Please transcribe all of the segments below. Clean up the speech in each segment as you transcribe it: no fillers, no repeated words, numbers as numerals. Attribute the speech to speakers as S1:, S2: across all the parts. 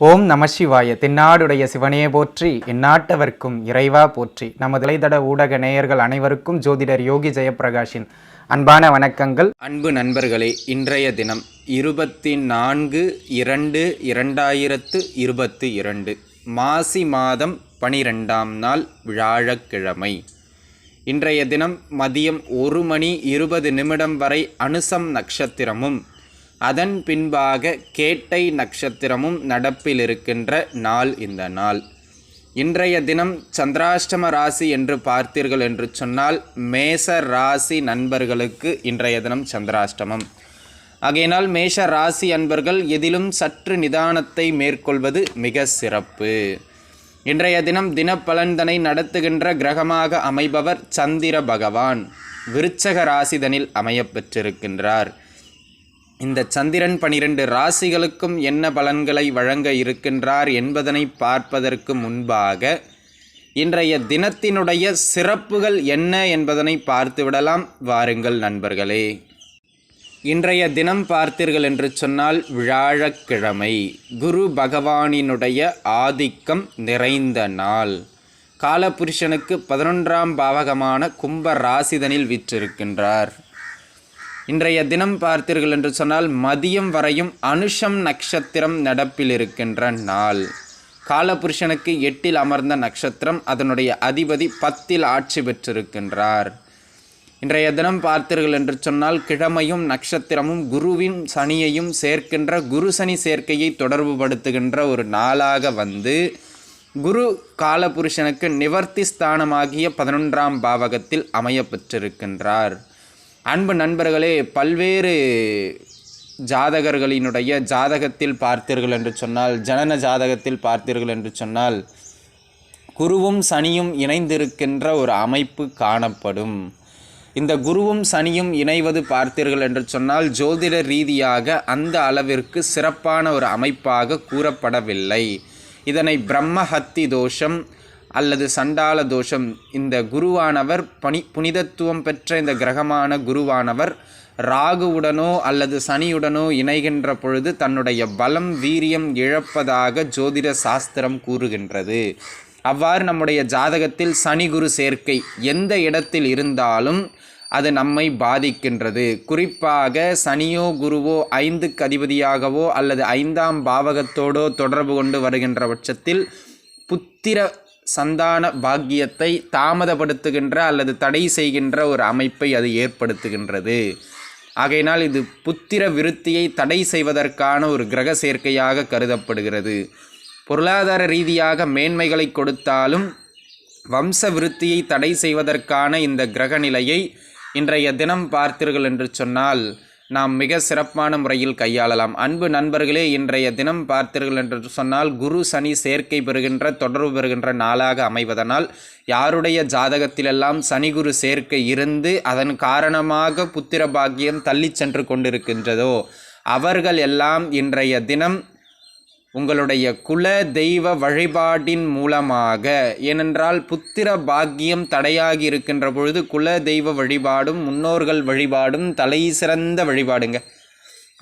S1: ஓம் நம சிவாய. தென்னாடுடைய சிவனே போற்றி, எந்நாட்டவர்க்கும் இறைவா போற்றி. நமது இளைதட ஊடக நேயர்கள் அனைவருக்கும் ஜோதிடர் யோகி ஜெயப்பிரகாஷின் அன்பான வணக்கங்கள். அன்பு நண்பர்களே, இன்றைய தினம் 24/2/2022 மாசி மாதம் 12ஆம் நாள் வியாழக்கிழமை. இன்றைய தினம் மதியம் 1:20 வரை அனுசம் நட்சத்திரமும் அதன் பின்பாக கேட்டை நட்சத்திரமும் நடப்பில் இருக்கின்ற நாள் இந்த நாள். இன்றைய தினம் சந்திராஷ்டம ராசி என்று பார்த்தீர்கள் என்று சொன்னால் மேஷ ராசி நண்பர்களுக்கு இன்றைய தினம் சந்திராஷ்டமம். ஆகையினால் மேஷ ராசி அன்பர்கள் எதிலும் சற்று நிதானத்தை மேற்கொள்வது மிக சிறப்பு. இன்றைய தினம் தினப்பலன்தனை நடத்துகின்ற கிரகமாக அமைபவர் சந்திர பகவான் விருச்சக ராசிதனில் அமையப்பெற்றிருக்கின்றார். இந்த சந்திரன் 12 ராசிகளுக்கும் என்ன பலன்களை வழங்க இருக்கின்றார் என்பதனை பார்ப்பதற்கு முன்பாக இன்றைய தினத்தினுடைய சிறப்புகள் என்ன என்பதனை பார்த்துவிடலாம். வாருங்கள் நண்பர்களே. இன்றைய தினம் பார்த்தீர்கள் என்று சொன்னால் வியாழக்கிழமை, குரு பகவானினுடைய ஆதிக்கம் நிறைந்த நாள். காலபுருஷனுக்கு 11ஆம் பாவகமான கும்ப ராசிதனில் வீற்றிருக்கின்றார். இன்றைய தினம் பார்த்தீர்கள் என்று சொன்னால் மதியம் வரையும் அனுஷம் நட்சத்திரம் நடப்பில் இருக்கின்ற நாள். காலபுருஷனுக்கு 8இல் அமர்ந்த நட்சத்திரம், அதனுடைய அதிபதி 10இல் ஆட்சி பெற்றிருக்கின்றார். இன்றைய தினம் பார்த்தீர்கள் என்று சொன்னால் கிழமையும் நட்சத்திரமும் குருவின் சனியையும் சேர்க்கின்ற குரு சனி சேர்க்கையை தொடர்புபடுத்துகின்ற ஒரு நாளாக வந்து குரு காலபுருஷனுக்கு நிவர்த்தி ஸ்தானமாகிய 11ஆம் பாவகத்தில் அமைய பெற்றிருக்கின்றார். அன்பு நண்பர்களே, பல்வேறு ஜாதகர்களினுடைய ஜாதகத்தில் பார்த்தீர்கள் என்று சொன்னால், ஜனன ஜாதகத்தில் பார்த்தீர்கள் என்று சொன்னால் குருவும் சனியும் இணைந்திருக்கின்ற ஒரு அமைப்பு காணப்படும். இந்த குருவும் சனியும் இணைவது பார்த்தீர்கள் என்று சொன்னால் ஜோதிட ரீதியாக அந்த அளவிற்கு சிறப்பான ஒரு அமைப்பாக கூறப்படவில்லை. இதனை பிரம்மஹத்தி தோஷம் அல்லது சண்டால தோஷம். இந்த குருவானவர் புனிதத்துவம் பெற்ற இந்த கிரகமான குருவானவர் ராகுவுடனோ அல்லது சனியுடனோ இணைகின்ற பொழுது தன்னுடைய பலம் வீரியம் இழப்பதாக ஜோதிட சாஸ்திரம் கூறுகின்றது. அவ்வாறு நம்முடைய ஜாதகத்தில் சனி குரு சேர்க்கை எந்த இடத்தில் இருந்தாலும் அது நம்மை பாதிக்கின்றது. குறிப்பாக சனியோ குருவோ 5க்கு அதிபதியாகவோ அல்லது 5ஆம் பாவகத்தோடோ தொடர்பு கொண்டு வருகின்ற பட்சத்தில் புத்திர சந்தான பாக்கியத்தை தாமதப்படுத்துகின்ற அல்லது தடை செய்கின்ற ஒரு அமைப்பை அது ஏற்படுத்துகின்றது. ஆகையினால் இது புத்திர விருத்தியை தடை செய்வதற்கான ஒரு கிரக சேர்க்கையாக கருதப்படுகிறது. பொருளாதார ரீதியாக மேன்மைகளை கொடுத்தாலும் வம்ச விருத்தியை தடை செய்வதற்கான இந்த கிரக நிலையை இன்றைய தினம் பார்த்தீர்கள் என்று சொன்னால் நாம் மிக சிறப்பான முறையில் கையாளலாம். அன்பு நண்பர்களே, இன்றைய தினம் பார்த்தீர்கள் என்று சொன்னால் குரு சனி சேர்க்கை பெறுகின்ற தொடர்பு பெறுகின்ற நாளாக அமைவதனால் யாருடைய ஜாதகத்திலெல்லாம் சனி குரு சேர்க்கை இருந்து அதன் காரணமாக புத்திர பாக்கியம் தள்ளி சென்று கொண்டிருக்கின்றதோ அவர்கள் எல்லாம் இன்றைய தினம் உங்களுடைய குல தெய்வ வழிபாட்டின் மூலமாக, ஏனென்றால் புத்திர பாக்கியம் தடையாகி இருக்கின்ற பொழுது குல தெய்வ வழிபாடும் முன்னோர்கள் வழிபாடும் தலை சிறந்த வழிபாடுங்க.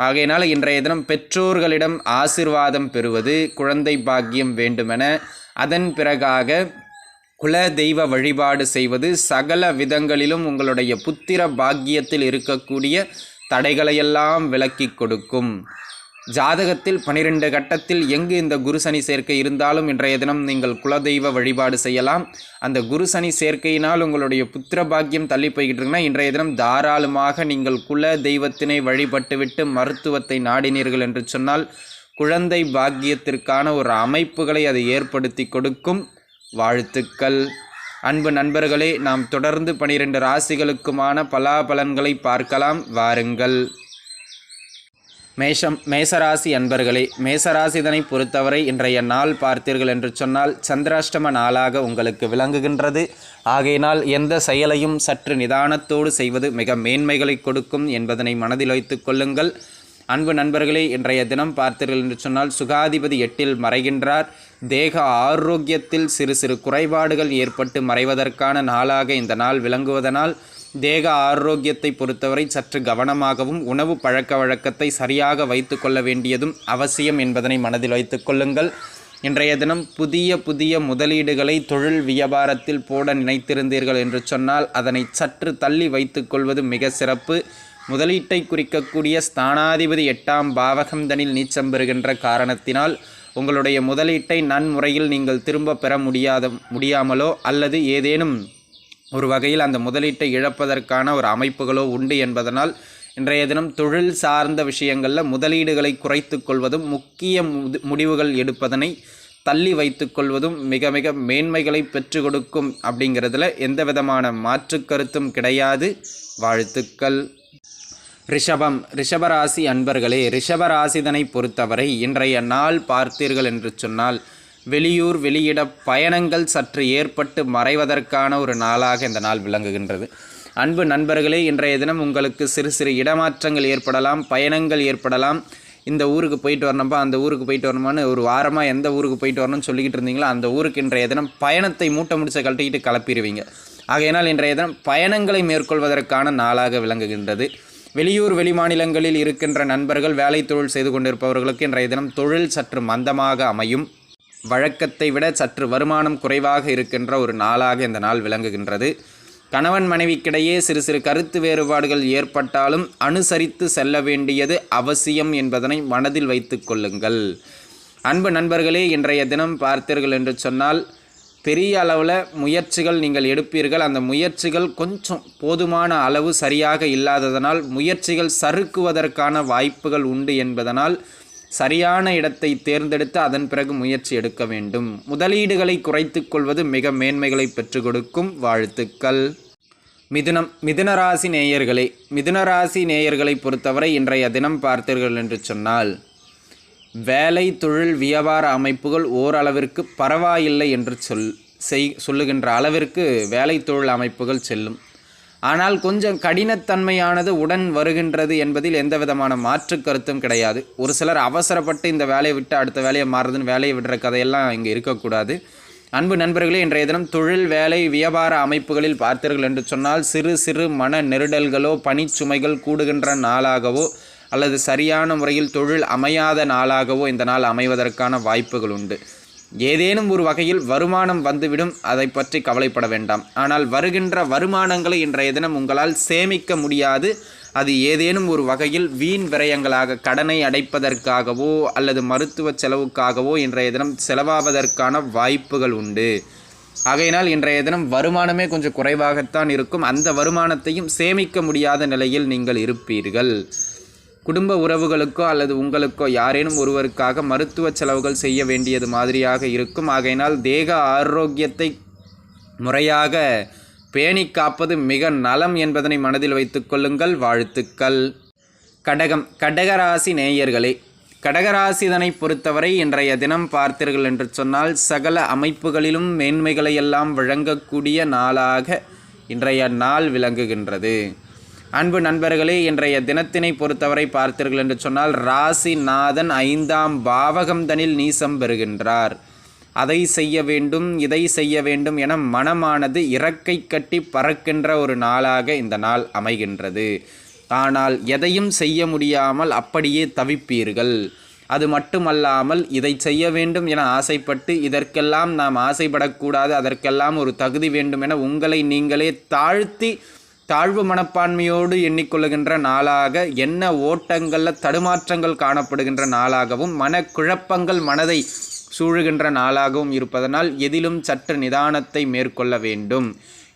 S1: ஆகையினால் இன்றைய தினம் பெற்றோர்களிடம் ஆசிர்வாதம் பெறுவது, குழந்தை பாக்கியம் வேண்டுமென அதன் பிறகாக குல தெய்வ வழிபாடு செய்வது சகல விதங்களிலும் உங்களுடைய புத்திர பாக்கியத்தில் இருக்கக்கூடிய தடைகளையெல்லாம் விலக்கி கொடுக்கும். ஜாதகத்தில் 12 கட்டத்தில் எங்கு இந்த குரு சனி சேர்க்கை இருந்தாலும் இன்றைய தினம் நீங்கள் குலதெய்வ வழிபாடு செய்யலாம். அந்த குரு சனி சேர்க்கையினால் உங்களுடைய புத்திர பாக்கியம் தள்ளி போய்கிட்டு இருக்குன்னா இன்றைய தினம் தாராளமாக நீங்கள் குல தெய்வத்தினை வழிபட்டுவிட்டு மருத்துவத்தை நாடினீர்கள் என்று சொன்னால் குழந்தை பாக்கியத்திற்கான ஒரு அமைப்புகளை அது ஏற்படுத்தி கொடுக்கும். வாழ்த்துக்கள். அன்பு நண்பர்களே, நாம் தொடர்ந்து 12 ராசிகளுக்குமான பலாபலன்களை பார்க்கலாம். வாருங்கள். மேசராசி அன்பர்களே, மேசராசிதனை பொறுத்தவரை இன்றைய நாள் பார்த்தீர்கள் என்று சொன்னால் சந்திராஷ்டம நாளாக உங்களுக்கு விளங்குகின்றது. ஆகையினால் எந்த செயலையும் சற்று நிதானத்தோடு செய்வது மிக மேன்மைகளை கொடுக்கும் என்பதனை மனதில் வைத்துக் கொள்ளுங்கள். அன்பு நண்பர்களே, இன்றைய தினம் பார்த்தீர்கள் என்று சொன்னால் சுகாதிபதி 8இல் மறைகின்றார். தேக ஆரோக்கியத்தில் சிறு சிறு குறைபாடுகள் ஏற்பட்டு மறைவதற்கான நாளாக இந்த நாள் விளங்குவதனால் தேக ஆரோக்கியத்தை பொறுத்தவரை சற்று கவனமாகவும் உணவு பழக்க வழக்கத்தை சரியாக வைத்து கொள்ள வேண்டியதும் அவசியம் என்பதனை மனதில் வைத்து கொள்ளுங்கள். இன்றைய தினம் புதிய முதலீடுகளை தொழில் வியாபாரத்தில் போட நினைத்திருந்தீர்கள் என்று சொன்னால் அதனை சற்று தள்ளி வைத்து கொள்வது மிக சிறப்பு. முதலீட்டை குறிக்கக்கூடிய ஸ்தானாதிபதி 8ஆம் பாவகம்தனில் நீச்சம் பெறுகின்ற காரணத்தினால் உங்களுடைய முதலீட்டை நன்முறையில் நீங்கள் திரும்ப பெற முடியாமலோ அல்லது ஏதேனும் ஒரு வகையில் அந்த முதலீட்டை இழப்பதற்கான ஒரு அமைப்புகளோ உண்டு என்பதனால் இன்றைய தினம் தொழில் சார்ந்த விஷயங்களில் முதலீடுகளை குறைத்து கொள்வதும் முக்கிய முடிவுகள் எடுப்பதனை தள்ளி வைத்து கொள்வதும் மிக மிக மேன்மைகளை பெற்று கொடுக்கும் அப்படிங்கிறதுல எந்த விதமான மாற்று கருத்தும் கிடையாது. வாழ்த்துக்கள். ரிஷபராசி அன்பர்களே, ரிஷபராசிதனை பொறுத்தவரை இன்றைய நாள் பார்த்தீர்கள் என்று சொன்னால் வெளியூர் வெளியிட பயணங்கள் சற்று ஏற்பட்டு மறைவதற்கான ஒரு நாளாக இந்த நாள் விளங்குகின்றது. அன்பு நண்பர்களே, இன்றைய தினம் உங்களுக்கு சிறு இடமாற்றங்கள் ஏற்படலாம், பயணங்கள் ஏற்படலாம். இந்த ஊருக்கு போயிட்டு வரணும்பா, அந்த ஊருக்கு போயிட்டு வரணுமான்னு ஒரு வாரமாக எந்த ஊருக்கு போயிட்டு வரணும்னு சொல்லிக்கிட்டு இருந்தீங்களோ அந்த ஊருக்கு இன்றைய தினம் பயணத்தை மூட்டை முடிச்ச கழட்டிக்கிட்டு கிளப்பிடுவீங்க. ஆகையினால் இன்றைய தினம் பயணங்களை மேற்கொள்வதற்கான நாளாக விளங்குகின்றது. வெளியூர் வெளிமாநிலங்களில் இருக்கின்ற நண்பர்கள் வேலை தொழில் செய்து கொண்டிருப்பவர்களுக்கு இன்றைய தினம் தொழில் சற்று மந்தமாக அமையும். வழக்கத்தை விட சற்று வருமானம் குறைவாக இருக்கின்ற ஒரு நாளாக இந்த நாள் விளங்குகின்றது. கணவன் மனைவிக்கிடையே சிறு கருத்து வேறுபாடுகள் ஏற்பட்டாலும் அனுசரித்து செல்ல வேண்டியது அவசியம் என்பதனை மனதில் வைத்து கொள்ளுங்கள். அன்பு நண்பர்களே, இன்றைய தினம் பார்த்தீர்கள் என்று சொன்னால் பெரிய அளவில் முயற்சிகள் நீங்கள் எடுப்பீர்கள். அந்த முயற்சிகள் கொஞ்சம் போதுமான அளவு சரியாக இல்லாததனால் முயற்சிகள் சறுக்குவதற்கான வாய்ப்புகள் உண்டு என்பதனால் சரியான இடத்தை தேர்ந்தெடுத்து அதன் பிறகு முயற்சி எடுக்க வேண்டும். முதலீடுகளை குறைத்து கொள்வது மிக மேன்மைகளை பெற்றுக் கொடுக்கும். வாழ்த்துக்கள். மிதுனராசி நேயர்களே, மிதுனராசி நேயர்களை பொறுத்தவரை இன்றைய தினம் பார்த்தீர்கள் என்று சொன்னால் வேலை தொழில் வியாபார அமைப்புகள் ஓரளவிற்கு பரவாயில்லை என்று சொல்லுகின்ற அளவிற்கு வேலை தொழில் அமைப்புகள் செல்லும். ஆனால் கொஞ்சம் கடினத்தன்மையானது உடன் வருகின்றது என்பதில் எந்த விதமான மாற்று கருத்தும் கிடையாது. ஒரு சிலர் அவசரப்பட்டு இந்த வேலையை விட்டு அடுத்த வேலையை மாறுதுன்னு வேலையை விடுற கதையெல்லாம் இங்கே இருக்கக்கூடாது. அன்பு நண்பர்களே, இன்றைய தினம் தொழில் வேலை வியாபார அமைப்புகளில் பார்த்தீர்கள் என்று சொன்னால் சிறு மன நெருடல்களோ பணிச்சுமைகள் கூடுகின்ற நாளாகவோ அல்லது சரியான முறையில் தொழில் அமையாத நாளாகவோ இந்த நாள் அமைவதற்கான வாய்ப்புகள் உண்டு. ஏதேனும் ஒரு வகையில் வருமானம் வந்துவிடும், அதை பற்றி கவலைப்பட வேண்டாம். ஆனால் வருகின்ற வருமானங்களை இன்றைய தினம் உங்களால் சேமிக்க முடியாது. அது ஏதேனும் ஒரு வகையில் வீண் விரயங்களாக கடனை அடைப்பதற்காகவோ அல்லது மருத்துவ செலவுக்காகவோ இன்றைய தினம் செலவாவதற்கான வாய்ப்புகள் உண்டு. ஆகையினால் இன்றைய தினம் வருமானமே கொஞ்சம் குறைவாகத்தான் இருக்கும். அந்த வருமானத்தையும் சேமிக்க முடியாத நிலையில் நீங்கள் இருப்பீர்கள். குடும்ப உறவுகளுக்கோ அல்லது உங்களுக்கோ யாரேனும் ஒருவருக்காக மருத்துவ செலவுகள் செய்ய வேண்டியது மாதிரியாக இருக்கும். ஆகையினால் தேக ஆரோக்கியத்தை முறையாக பேணி காப்பது மிக நலம் என்பதனை மனதில் வைத்து கொள்ளுங்கள். வாழ்த்துக்கள். கடகராசி நேயர்களே, கடகராசிதனை பொறுத்தவரை இன்றைய தினம் பார்த்தீர்கள் என்று சொன்னால் சகல அமைப்புகளிலும் மேன்மைகளை எல்லாம் வழங்கக்கூடிய நாளாக இன்றைய நாள் விளங்குகின்றது. அன்பு நண்பர்களே, இன்றைய தினத்தினை பொறுத்தவரை பார்த்தீர்கள் என்று சொன்னால் ராசிநாதன் 5ஆம் பாவகம்தனில் நீசம் பெறுகின்றார். அதை செய்ய வேண்டும் இதை செய்ய வேண்டும் என மனமானது இறக்கை கட்டி பறக்கின்ற ஒரு நாளாக இந்த நாள் அமைகின்றது. ஆனால் எதையும் செய்ய முடியாமல் அப்படியே தவிப்பீர்கள். அது மட்டுமல்லாமல் இதை செய்ய வேண்டும் என ஆசைப்பட்டு இதற்கெல்லாம் நாம் ஆசைப்படக்கூடாது, அதற்கெல்லாம் ஒரு தகுதி வேண்டும் என உங்களை நீங்களே தாழ்வு மனப்பான்மையோடு எண்ணிக்கொள்ளுகின்ற நாளாக, என்ன ஓட்டங்களில் தடுமாற்றங்கள் காணப்படுகின்ற நாளாகவும் மனக்குழப்பங்கள் மனதை சூழுகின்ற நாளாகவும் இருப்பதனால் எதிலும் சற்று நிதானத்தை மேற்கொள்ள வேண்டும்.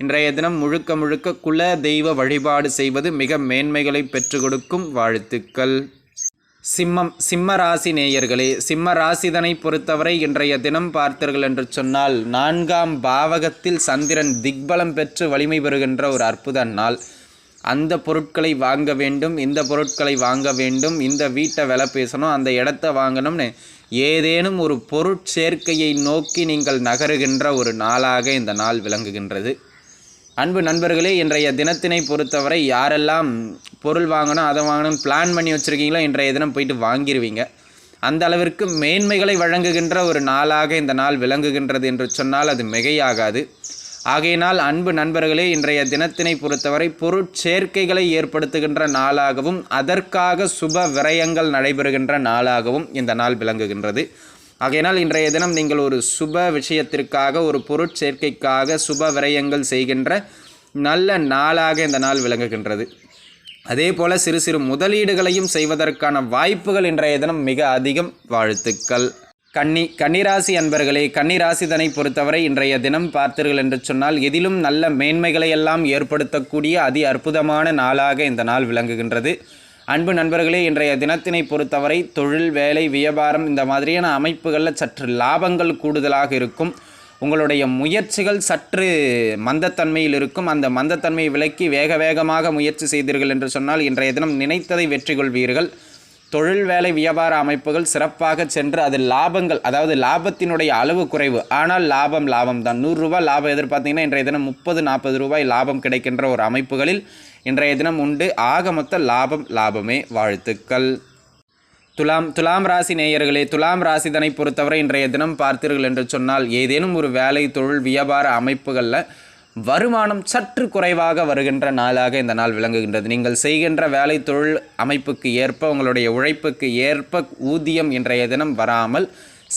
S1: இன்றைய தினம் முழுக்க குல தெய்வ வழிபாடு செய்வது மிக மேன்மைகளை பெற்று கொடுக்கும். வாழ்த்துக்கள். சிம்ம ராசி நேயர்களே, சிம்ம ராசிதனை பொறுத்தவரை இன்றைய தினம் பார்த்தீர்கள் என்று சொன்னால் 4ஆம் பாவகத்தில் சந்திரன் திக்பலம் பெற்று வலிமை பெறுகின்ற ஒரு அற்புத நாள். அந்த பொருட்களை வாங்க வேண்டும், இந்த பொருட்களை வாங்க வேண்டும், இந்த வீட்டை விலை பேசணும், அந்த இடத்த வாங்கணும்னு ஏதேனும் ஒரு பொருட்சேர்க்கையை நோக்கி நீங்கள் நகருகின்ற ஒரு நாளாக இந்த நாள் விளங்குகின்றது. அன்பு நண்பர்களே, இன்றைய தினத்தினை பொறுத்தவரை யாரெல்லாம் பொருள் வாங்கணும் அதை வாங்கணும் பிளான் பண்ணி வச்சுருக்கீங்களோ இன்றைய தினம் போயிட்டு வாங்கிடுவீங்க. அந்த அளவிற்கு மேன்மைகளை வழங்குகின்ற ஒரு நாளாக இந்த நாள் விளங்குகின்றது என்று சொன்னால் அது மிகையாகாது. ஆகையினால் அன்பு நண்பர்களே, இன்றைய தினத்தினை பொறுத்தவரை பொருட்சேர்க்கைகளை ஏற்படுத்துகின்ற நாளாகவும் அதற்காக சுப விரயங்கள் நடைபெறுகின்ற நாளாகவும் இந்த நாள் விளங்குகின்றது. ஆகையினால் இன்றைய தினம் நீங்கள் ஒரு சுப விஷயத்திற்காக, ஒரு பொருட்சேர்க்கைக்காக சுப விரயங்கள் செய்கின்ற நல்ல நாளாக இந்த நாள் விளங்குகின்றது. அதே போல் சிறு சிறு முதலீடுகளையும் செய்வதற்கான வாய்ப்புகள் இன்றைய தினம் மிக அதிகம். வாழ்த்துக்கள். கன்னிராசி அன்பர்களே, கன்னிராசிதனை பொறுத்தவரை இன்றைய தினம் பார்த்தீர்கள் என்று சொன்னால் எதிலும் நல்ல மேன்மைகளை எல்லாம் ஏற்படுத்தக்கூடிய அதி அற்புதமான நாளாக இந்த நாள் விளங்குகின்றது. அன்பு நண்பர்களே, இன்றைய தினத்தினை பொறுத்தவரை தொழில், வேலை, வியாபாரம் இந்த மாதிரியான அமைப்புகளில் சற்று லாபங்கள் கூடுதலாக இருக்கும். உங்களுடைய முயற்சிகள் சற்று மந்தத்தன்மையில் இருக்கும். அந்த மந்தத்தன்மையை விலக்கி வேகமாக முயற்சி செய்தீர்கள் என்று சொன்னால் இன்றைய தினம் நினைத்ததை வெற்றி கொள்வீர்கள். தொழில், வேலை, வியாபார அமைப்புகள் சிறப்பாக சென்று அது லாபங்கள், அதாவது லாபத்தினுடைய அளவு குறைவு, ஆனால் லாபம் தான். 100 ரூபாய் லாபம் எதிர்பார்த்தீங்கன்னா இன்றைய தினம் 30-40 ரூபாய் லாபம் கிடைக்கின்ற ஒரு அமைப்புகளில் இன்றைய தினம் உண்டு. ஆக மொத்த லாபமே. வாழ்த்துக்கள். துலாம் ராசி நேயர்களே, துலாம் ராசிதனை பொறுத்தவரை இன்றைய தினம் பார்த்தீர்கள் என்று சொன்னால் ஏதேனும் ஒரு வேலை, தொழில், வியாபார அமைப்புகளில் வருமானம் சற்று குறைவாக வருகின்ற நாளாக இந்த நாள் விளங்குகின்றது. நீங்கள் செய்கின்ற வேலை, தொழில் அமைப்புக்கு ஏற்ப, உங்களுடைய உழைப்புக்கு ஏற்ப ஊதியம் இன்றைய தினம் வராமல்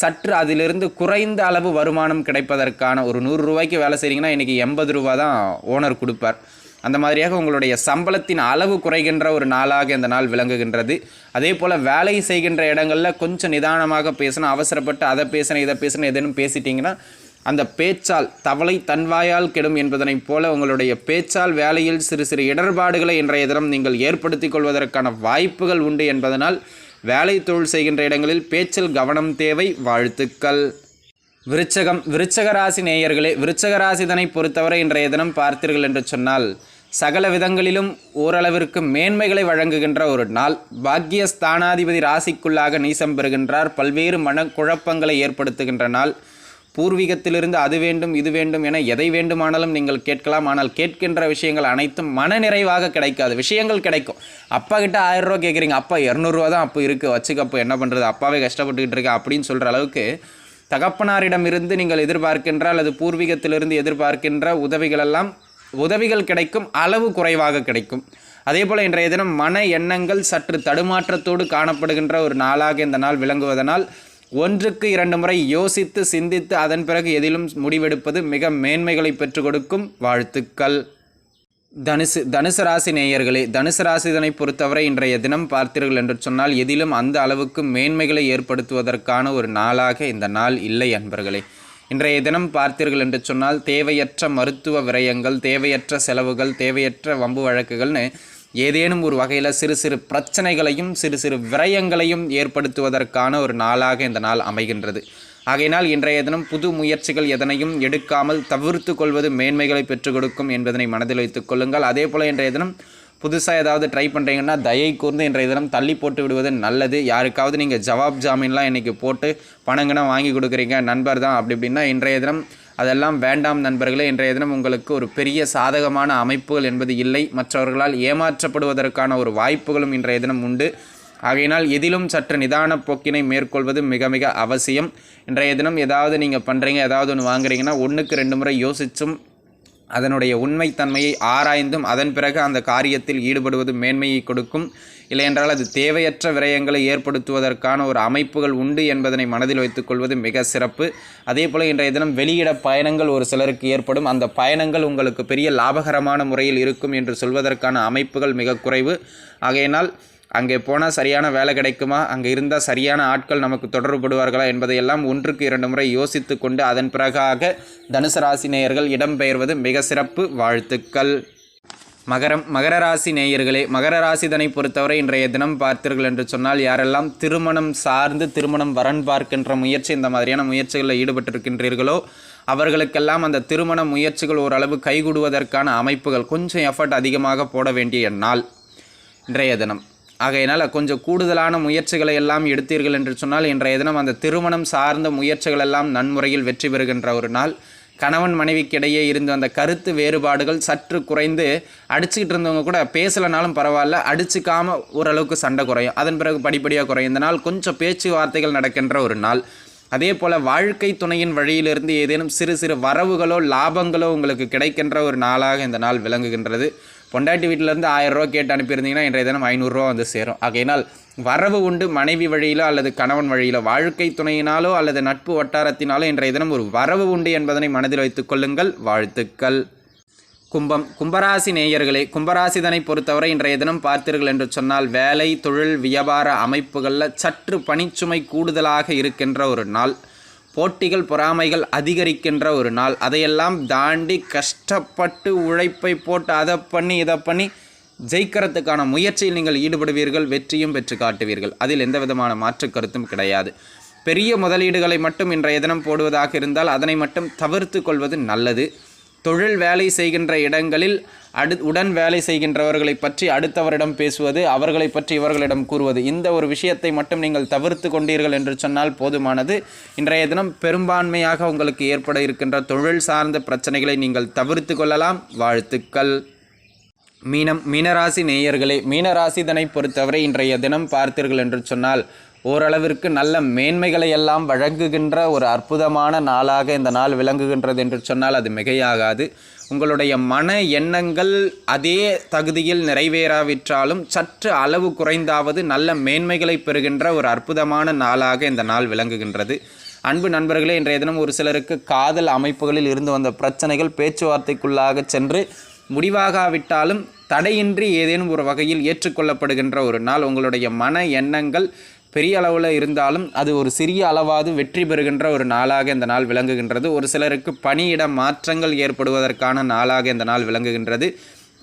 S1: சற்று அதிலிருந்து குறைந்த அளவு வருமானம் கிடைப்பதற்கான, ஒரு 100 ரூபாய்க்கு வேலை செய்கிறீங்கன்னா இன்றைக்கி 80 ரூபா தான் ஓனர் கொடுப்பார். அந்த மாதிரியாக உங்களுடைய சம்பளத்தின் அளவு குறைகின்ற ஒரு நாளாக இந்த நாள் விளங்குகின்றது. அதே போல் வேலை செய்கின்ற இடங்களில் கொஞ்சம் நிதானமாக பேசணும். அவசரப்பட்டு அதை பேசணும் இதை பேசணும் எதுன்னு பேசிட்டிங்கன்னா அந்த பேச்சால் தவளை தன்வாயால் கெடும் என்பதனைப் போல உங்களுடைய பேச்சால் வேலையில் சிறு சிறு இடர்பாடுகளை இன்றைய தினம் நீங்கள் ஏற்படுத்தி கொள்வதற்கான வாய்ப்புகள் உண்டு என்பதனால் வேலை, தொழில் செய்கின்ற இடங்களில் பேச்சில் கவனம் தேவை. வாழ்த்துக்கள். விருச்சக ராசி நேயர்களே, விருச்சக ராசிதனை பொறுத்தவரை இன்றைய தினம் பார்த்தீர்கள் என்று சொன்னால் சகல விதங்களிலும் ஓரளவிற்கு மேன்மைகளை வழங்குகின்ற ஒரு நாள். பாக்கியஸ்தானாதிபதி ராசிக்குள்ளாக நீசம் பெறுகின்றார். பல்வேறு மனக்குழப்பங்களை ஏற்படுத்துகின்ற நாள். பூர்வீகத்திலிருந்து அது வேண்டும் இது வேண்டும் என எதை வேண்டுமானாலும் நீங்கள் கேட்கலாம். ஆனால் கேட்கின்ற விஷயங்கள் அனைத்தும் மன நிறைவாக கிடைக்காது. விஷயங்கள் கிடைக்கும். அப்பா கிட்ட 1000 ரூபா கேட்குறீங்க, அப்பா 200 ரூபா தான் அப்போ இருக்குது, வச்சுக்கப்போ என்ன பண்ணுறது, அப்பாவே கஷ்டப்பட்டுக்கிட்டு இருக்கேன் அப்படின்னு சொல்கிற அளவுக்கு தகப்பனாரிடமிருந்து நீங்கள் எதிர்பார்க்கின்ற அல்லது பூர்வீகத்திலிருந்து எதிர்பார்க்கின்ற உதவிகள் கிடைக்கும், அளவு குறைவாக கிடைக்கும். அதே போல் இன்றைய தினம் மன எண்ணங்கள் சற்று தடுமாற்றத்தோடு காணப்படுகின்ற ஒரு நாளாக இந்த நாள் விளங்குவதனால் 1க்கு 2 முறை யோசித்து சிந்தித்து அதன் பிறகு எதிலும் முடிவெடுப்பது மிக மேன்மைகளை பெற்றுக் கொடுக்கும். வாழ்த்துக்கள். தனுசு ராசி நேயர்களே, தனுசு ராசிதனை பொறுத்தவரை இன்றைய தினம் பார்த்தீர்கள் என்று சொன்னால் எதிலும் அந்த அளவுக்கு மேன்மைகளை ஏற்படுத்துவதற்கான ஒரு நாளாக இந்த நாள் இல்லை அன்பர்களே. இன்றைய தினம் பார்த்தீர்கள் என்று சொன்னால் தேவையற்ற மருத்துவ விரயங்கள், தேவையற்ற செலவுகள், தேவையற்ற வம்பு வழக்குகள்னு ஏதேனும் ஒரு வகையில் சிறு சிறு பிரச்சனைகளையும் சிறு சிறு விரயங்களையும் ஏற்படுத்துவதற்கான ஒரு நாளாக இந்த நாள் அமைகின்றது. ஆகையினால் இன்றைய தினம் புது முயற்சிகள் எதனையும் எடுக்காமல் தவிர்த்து கொள்வது மேன்மைகளை பெற்றுக் கொடுக்கும் என்பதனை மனதில் வைத்துக் கொள்ளுங்கள். அதே போல் இன்றைய தினம் புதுசாக ஏதாவது ட்ரை பண்ணுறீங்கன்னா தயை கூர்ந்து இன்றைய தினம் தள்ளி போட்டு விடுவது நல்லது. யாருக்காவது நீங்கள் ஜவாப் ஜாமீன்லாம் இன்றைக்கி போட்டு பணங்கனம் வாங்கி கொடுக்குறீங்க, நண்பர் தான் அப்படி இப்படின்னா இன்றைய தினம் அதெல்லாம் வேண்டாம் நண்பர்களே. இன்றைய தினம் உங்களுக்கு ஒரு பெரிய சாதகமான அமைப்புகள் என்பது இல்லை. மற்றவர்களால் ஏமாற்றப்படுவதற்கான ஒரு வாய்ப்புகளும் இன்றைய தினம் உண்டு. ஆகையினால் எதிலும் சற்று நிதான போக்கினை மேற்கொள்வது மிக மிக அவசியம். இன்றைய தினம் ஏதாவது நீங்கள் பண்ணுறீங்க, ஏதாவது ஒன்று வாங்குறீங்கன்னா 1க்கு 2 முறை யோசிச்சும் அதனுடைய உண்மைத்தன்மையை ஆராய்ந்தும் அதன் பிறகு அந்த காரியத்தில் ஈடுபடுவது மேன்மையை கொடுக்கும். இல்லையென்றால் அது தேவையற்ற விரயங்களை ஏற்படுத்துவதற்கான ஒரு அமைப்புகள் உண்டு என்பதனை மனதில் வைத்துக்கொள்வது மிக சிறப்பு. அதே போல் இன்றைய தினம் வெளியிட பயணங்கள் ஒரு சிலருக்கு ஏற்படும். அந்த பயணங்கள் உங்களுக்கு பெரிய லாபகரமான முறையில் இருக்கும் என்று சொல்வதற்கான அமைப்புகள் மிக குறைவு. ஆகையினால் அங்கே போனால் சரியான வேலை கிடைக்குமா, அங்கே இருந்தால் சரியான ஆட்கள் நமக்கு தொடர்புபடுவார்களா என்பதையெல்லாம் 1க்கு 2 முறை யோசித்து கொண்டு அதன் பிறகாக தனுசு ராசி நேயர்கள் இடம்பெயர்வது மிக சிறப்பு. வாழ்த்துக்கள். மகர ராசி நேயர்களே, மகர ராசிதனை பொறுத்தவரை இன்றைய தினம் பார்த்தீர்கள் என்று சொன்னால் யாரெல்லாம் திருமணம் சார்ந்து திருமணம் வரன் பார்க்கின்ற முயற்சி இந்த மாதிரியான முயற்சிகளில் ஈடுபட்டிருக்கின்றீர்களோ அவர்களுக்கெல்லாம் அந்த திருமண முயற்சிகள் ஓரளவு கைகூடுவதற்கான அமைப்புகள், கொஞ்சம் எஃபர்ட் அதிகமாக போட வேண்டிய நாள் இன்றைய தினம். ஆகையினால் கொஞ்சம் கூடுதலான முயற்சிகளை எல்லாம் எடுத்தீர்கள் என்று சொன்னால் இன்றைய தினம் அந்த திருமணம் சார்ந்த முயற்சிகள் எல்லாம் நன்முறையில் வெற்றி பெறுகின்ற ஒரு நாள். கணவன் மனைவிக்கிடையே இருந்து அந்த கருத்து வேறுபாடுகள் சற்று குறைந்து அடிச்சுக்கிட்டு இருந்தவங்க கூட பேசலைனாலும் பரவாயில்ல, அடிச்சுக்காமல் ஓரளவுக்கு சண்டை குறையும். அதன் பிறகு படிப்படியாக குறையும். இந்த நாள் கொஞ்சம் பேச்சுவார்த்தைகள் நடக்கின்ற ஒரு நாள். அதே போல் வாழ்க்கை துணையின் வழியிலிருந்து ஏதேனும் சிறு சிறு வரவுகளோ லாபங்களோ உங்களுக்கு கிடைக்கின்ற ஒரு நாளாக இந்த நாள் விளங்குகின்றது. பொண்டாட்டி வீட்டிலேருந்து 1000 ரூபா கேட்டு அனுப்பியிருந்தீங்கன்னா இன்றைய தினம் 500 ரூபா வந்து சேரும். ஆகையினால் வரவு உண்டு. மனைவி வழியிலோ அல்லது கணவன் வழியிலோ, வாழ்க்கை துணையினாலோ அல்லது நட்பு வட்டாரத்தினாலோ இன்றைய தினம் ஒரு வரவு உண்டு என்பதனை மனதில் வைத்துக் கொள்ளுங்கள். வாழ்த்துக்கள். கும்பராசி நேயர்களே, கும்பராசிதனை பொறுத்தவரை இன்றைய தினம் பார்த்தீர்கள் என்று சொன்னால் வேலை, தொழில், வியாபார அமைப்புகளில் சற்று பணிச்சுமை கூடுதலாக இருக்கின்ற ஒரு நாள். போட்டிகள், பொறாமைகள் அதிகரிக்கின்ற ஒரு நாள். அதையெல்லாம் தாண்டி கஷ்டப்பட்டு உழைப்பை போட்டு அதை பண்ணி இதை பண்ணி ஜெயிக்கிறதுக்கான முயற்சியில் நீங்கள் ஈடுபடுவீர்கள். வெற்றியும் பெற்று காட்டுவீர்கள். அதில் எந்த விதமான மாற்று கருத்தும் கிடையாது. பெரிய முதலீடுகளை மட்டும் இன்றைய தினம் போடுவதாக இருந்தால் அதனை மட்டும் தவிர்த்து கொள்வது நல்லது. தொழில் வேலை செய்கின்ற இடங்களில் உடன் வேலை செய்கின்றவர்களை பற்றி அடுத்தவரிடம் பேசுவது, அவர்களை பற்றி இவர்களிடம் கூறுவது, இந்த ஒரு விஷயத்தை மட்டும் நீங்கள் தவிர்த்து கொண்டீர்கள் என்று சொன்னால் போதுமானது. இன்றைய தினம் பெரும்பான்மையாக உங்களுக்கு ஏற்பட இருக்கின்ற தொழில் சார்ந்த பிரச்சனைகளை நீங்கள் தவிர்த்து கொள்ளலாம். வாழ்த்துக்கள். மீனராசி நேயர்களே, மீனராசிதனை பொறுத்தவரை இன்றைய தினம் பார்த்தீர்கள் என்று சொன்னால் ஓரளவிற்கு நல்ல மேன்மைகளை எல்லாம் வழங்குகின்ற ஒரு அற்புதமான நாளாக இந்த நாள் விளங்குகின்றது என்று சொன்னால் அது மிகையாகாது. உங்களுடைய மன எண்ணங்கள் அதே தகுதியில் நிறைவேறாவிட்டாலும் சற்று அளவு குறைந்தாவது நல்ல மேன்மைகளை பெறுகின்ற ஒரு அற்புதமான நாளாக இந்த நாள் விளங்குகின்றது. அன்பு நண்பர்களே, இன்றைய தினம் ஒரு சிலருக்கு காதல் அமைப்புகளில் இருந்து வந்த பிரச்சனைகள் பேச்சுவார்த்தைக்குள்ளாக சென்று முடிவாகாவிட்டாலும் தடையின்றி ஏதேனும் ஒரு வகையில் ஏற்றுக்கொள்ளப்படுகின்ற ஒரு நாள். உங்களுடைய மன எண்ணங்கள் பெரிய அளவில் இருந்தாலும் அது ஒரு சிறிய அளவாவது வெற்றி பெறுகின்ற ஒரு நாளாக இந்த நாள் விளங்குகின்றது. ஒரு சிலருக்கு பணியிட மாற்றங்கள் ஏற்படுவதற்கான நாளாக இந்த நாள் விளங்குகின்றது.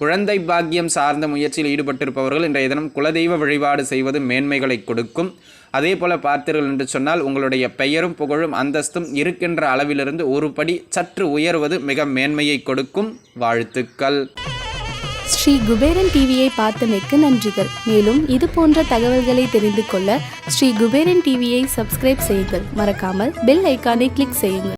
S1: குழந்தை பாக்கியம் சார்ந்த முயற்சியில் ஈடுபட்டிருப்பவர்கள் இன்றைய தினம் குலதெய்வ வழிபாடு செய்வது மேன்மைகளை கொடுக்கும். அதே போல் பார்த்தீர்கள் என்று சொன்னால் உங்களுடைய பெயரும் புகழும் அந்தஸ்தும் இருக்கின்ற அளவிலிருந்து ஒரு படி சற்று உயர்வது மிக மேன்மையை கொடுக்கும். வாழ்த்துக்கள்.
S2: ஸ்ரீ குபேரன் டிவியை பார்த்தமைக்கு நன்றிகள். மேலும் இது போன்ற தகவல்களை தெரிந்து கொள்ள ஸ்ரீ குபேரன் டிவியை சப்ஸ்கிரைப் செய்யுங்கள். மறக்காமல் பெல் ஐக்கானை கிளிக் செய்யுங்கள்.